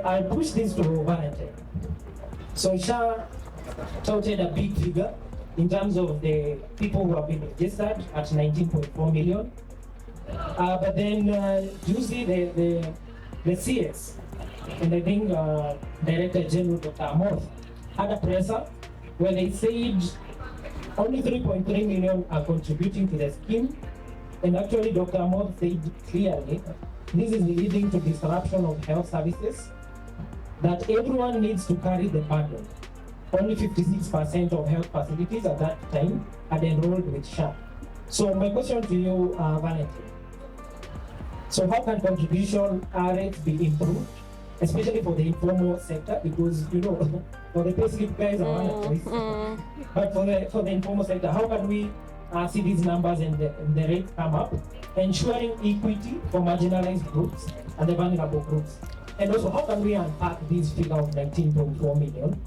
I push this to Valentine. So SHA touted a big figure in terms of the people who have been registered at 19.4 million. But then you see the CS, and I think Director General Dr. Amoth had a presser where they said only 3.3 million are contributing to the scheme. And actually Dr. Amoth said clearly, this is leading to disruption of health services, that everyone needs to carry the burden. Only 56% of health facilities at that time had enrolled with SHA. So my question to you, Valentine. So how can contribution rates be improved, especially for the informal sector? Because for the payslip guys are one choice. But for the informal sector, how can we see these numbers and the rates come up, ensuring equity for marginalized groups and the vulnerable groups? And also, how can we unpack this figure of 19.4 million?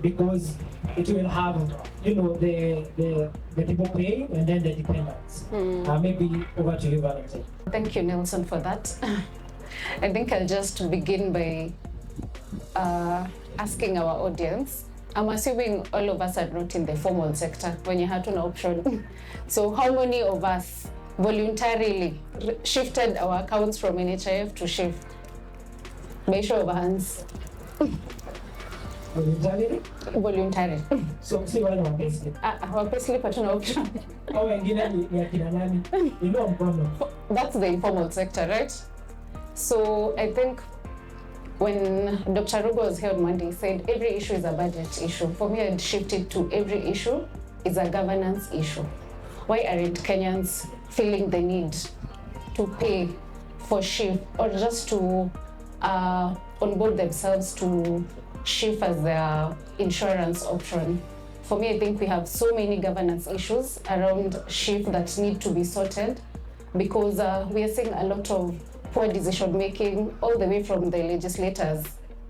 Because it will have, the people paying and then the dependents. Maybe over to you, Valentine. Thank you, Nelson, for that. I think I'll just begin by asking our audience. I'm assuming all of us are not in the formal sector when you had an option. So how many of us voluntarily shifted our accounts from NHIF to SHIFT? By show of hands. Voluntarily? Voluntary. So see wale wa payslip. Our payslip hatuna option. Au wengine ni akina nani? Mkono. That's the informal sector, right? So I think when Dr. Rugo was here on Monday, he said every issue is a budget issue. For me, I'd shift it to every issue is a governance issue. Why aren't Kenyans feeling the need to pay for SHIFT or just to onboard themselves to SHIFT as their insurance option? For me, I think we have so many governance issues around SHIFT that need to be sorted, because we are seeing a lot of poor decision making all the way from the legislators.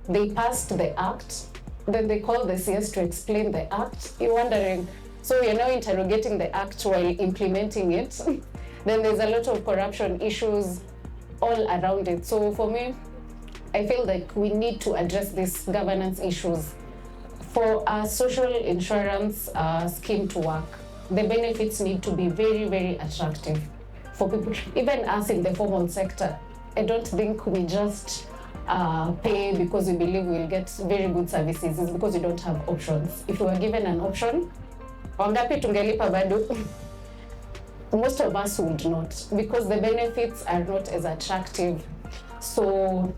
They passed the act, then they call the CS to explain the act. You're wondering, so we are now interrogating the act while implementing it. Then there's a lot of corruption issues all around it. So for me, I feel like we need to address these governance issues. For a social insurance scheme to work, the benefits need to be very, very attractive for people. Even us in the formal sector, I don't think we just pay because we believe we'll get very good services. It's because we don't have options. If we were given an option, wangapi tungelipa bado? Most of us would not, because the benefits are not as attractive. So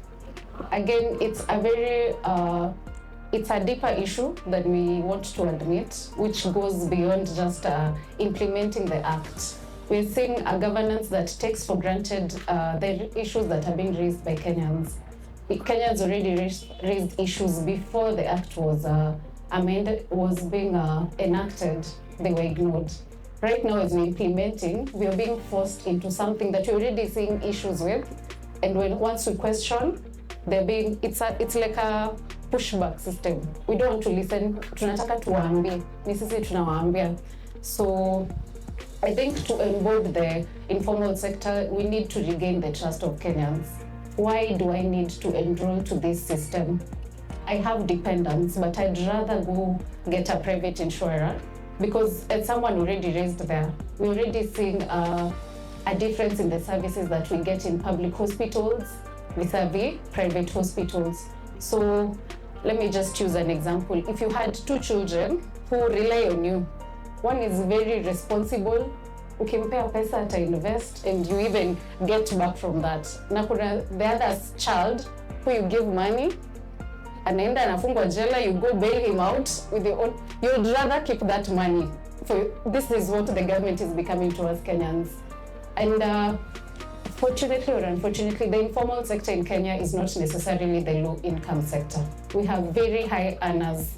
again, it's a deeper issue that we want to admit, which goes beyond just implementing the act. We're seeing a governance that takes for granted the issues that are being raised by Kenyans. Kenyans already raised issues before the act was being enacted. They were ignored. Right now, as we're implementing, we are being forced into something that we're already seeing issues with, and once we question, it's like a pushback system. We don't want to listen. Tunataka tuwaambie, ni sisi tunawaambia. So I think to onboard the informal sector, we need to regain the trust of Kenyans. Why do I need to enroll to this system? I have dependents, but I'd rather go get a private insurer, because as someone already raised there, we're already seeing a difference in the services that we get in public hospitals vis-a-vis private hospitals. So let me just use an example. If you had two children who rely on you, one is very responsible, ukimpea pesa ata invest and you even get back from that. Na kuna the other child who you give money, anaenda anafungwa jela, you go bail him out with your own. You'd rather keep that money. This is what the government is becoming to us Kenyans. And fortunately or unfortunately, the informal sector in Kenya is not necessarily the low-income sector. We have very high earners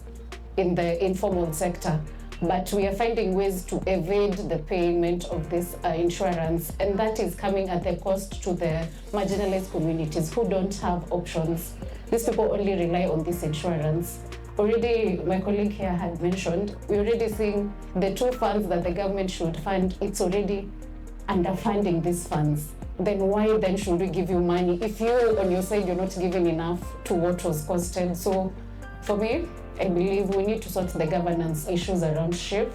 in the informal sector, but we are finding ways to evade the payment of this insurance, and that is coming at the cost to the marginalized communities who don't have options. These people only rely on this insurance. Already, my colleague here had mentioned, we're already seeing the two funds that the government should fund, it's already underfunding these funds. then why then should we give you money if you on your side you're not giving enough to what was costed? So for me, I believe we need to sort the governance issues around SHIF,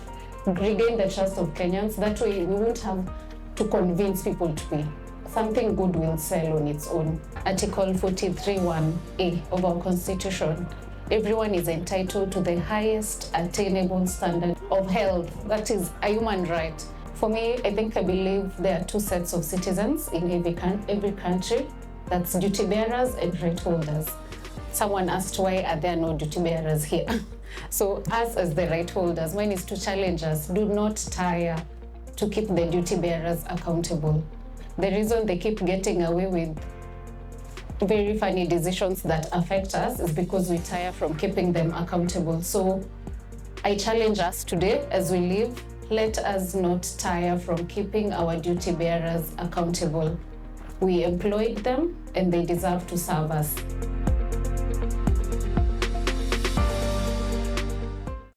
regain the trust of Kenyans. That way we won't have to convince people to pay. Something good will sell on its own. Article 43(1)(a) of our Constitution. Everyone is entitled to the highest attainable standard of health. That is a human right. For me, I believe there are two sets of citizens in every country. That's duty bearers and right holders. Someone asked, why are there no duty bearers here? So us as the right holders, mine is to challenge us, do not tire to keep the duty bearers accountable. The reason they keep getting away with very funny decisions that affect us is because we tire from keeping them accountable. So I challenge us today as we live, let us not tire from keeping our duty bearers accountable. We employed them and they deserve to serve us.